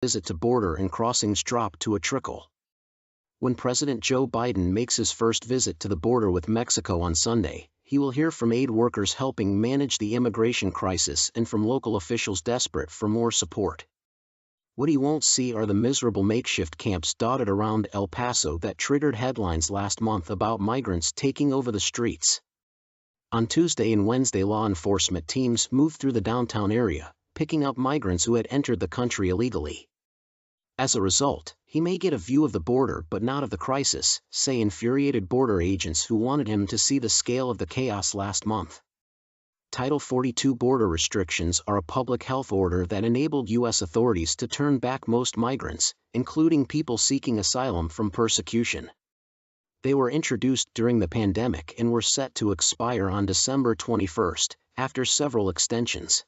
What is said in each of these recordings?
visit to border and crossings drop to a trickle. When President Joe Biden makes his first visit to the border with Mexico on Sunday, he will hear from aid workers helping manage the immigration crisis and from local officials desperate for more support. What he won't see are the miserable makeshift camps dotted around El Paso that triggered headlines last month about migrants taking over the streets. On Tuesday and Wednesday, law enforcement teams moved through the downtown area, picking up migrants who had entered the country illegally. As a result, he may get a view of the border but not of the crisis, say infuriated border agents who wanted him to see the scale of the chaos last month. Title 42 border restrictions are a public health order that enabled U.S. authorities to turn back most migrants, including people seeking asylum from persecution. They were introduced during the pandemic and were set to expire on December 21, after several extensions.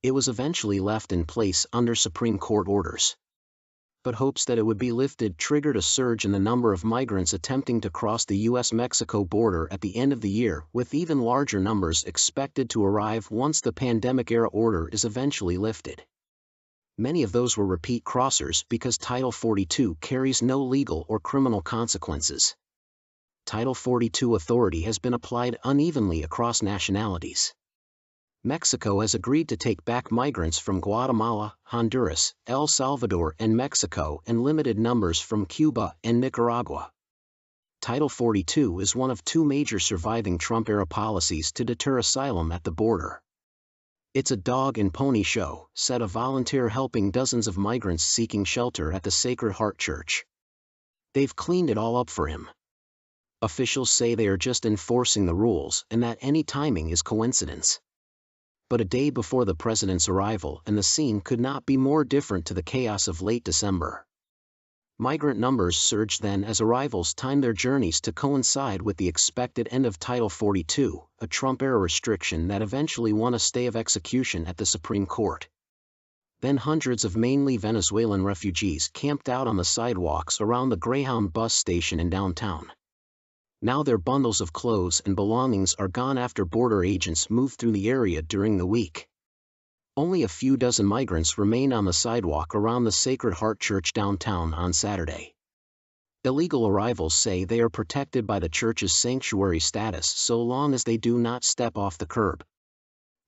It was eventually left in place under Supreme Court orders. But hopes that it would be lifted triggered a surge in the number of migrants attempting to cross the U.S.-Mexico border at the end of the year, with even larger numbers expected to arrive once the pandemic-era order is eventually lifted. Many of those were repeat crossers because Title 42 carries no legal or criminal consequences. Title 42 authority has been applied unevenly across nationalities. Mexico has agreed to take back migrants from Guatemala, Honduras, El Salvador and Mexico, and limited numbers from Cuba and Nicaragua. Title 42 is one of two major surviving Trump-era policies to deter asylum at the border. "It's a dog and pony show," said a volunteer helping dozens of migrants seeking shelter at the Sacred Heart Church. "They've cleaned it all up for him." Officials say they are just enforcing the rules and that any timing is coincidence. But a day before the president's arrival, and the scene could not be more different to the chaos of late December. Migrant numbers surged then as arrivals timed their journeys to coincide with the expected end of Title 42, a Trump-era restriction that eventually won a stay of execution at the Supreme Court. Then hundreds of mainly Venezuelan refugees camped out on the sidewalks around the Greyhound bus station in downtown. Now their bundles of clothes and belongings are gone after border agents moved through the area during the week. Only a few dozen migrants remain on the sidewalk around the Sacred Heart Church downtown on Saturday. Illegal arrivals say they are protected by the church's sanctuary status so long as they do not step off the curb.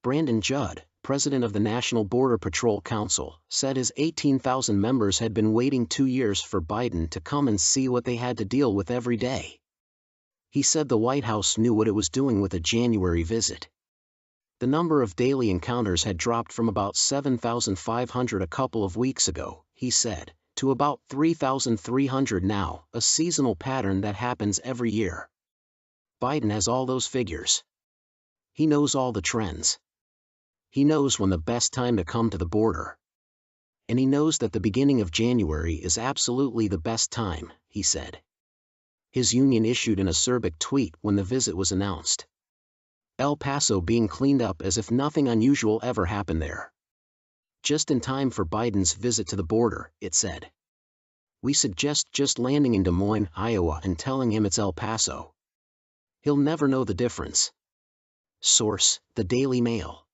Brandon Judd, president of the National Border Patrol Council, said his 18,000 members had been waiting 2 years for Biden to come and see what they had to deal with every day. He said the White House knew what it was doing with a January visit. The number of daily encounters had dropped from about 7,500 a couple of weeks ago, he said, to about 3,300 now, a seasonal pattern that happens every year. Biden has all those figures. He knows all the trends. He knows when the best time to come to the border. And he knows that the beginning of January is absolutely the best time, he said. His union issued an acerbic tweet when the visit was announced. El Paso being cleaned up as if nothing unusual ever happened there. Just in time for Biden's visit to the border, it said. We suggest just landing in Des Moines, Iowa and telling him it's El Paso. He'll never know the difference. Source: The Daily Mail.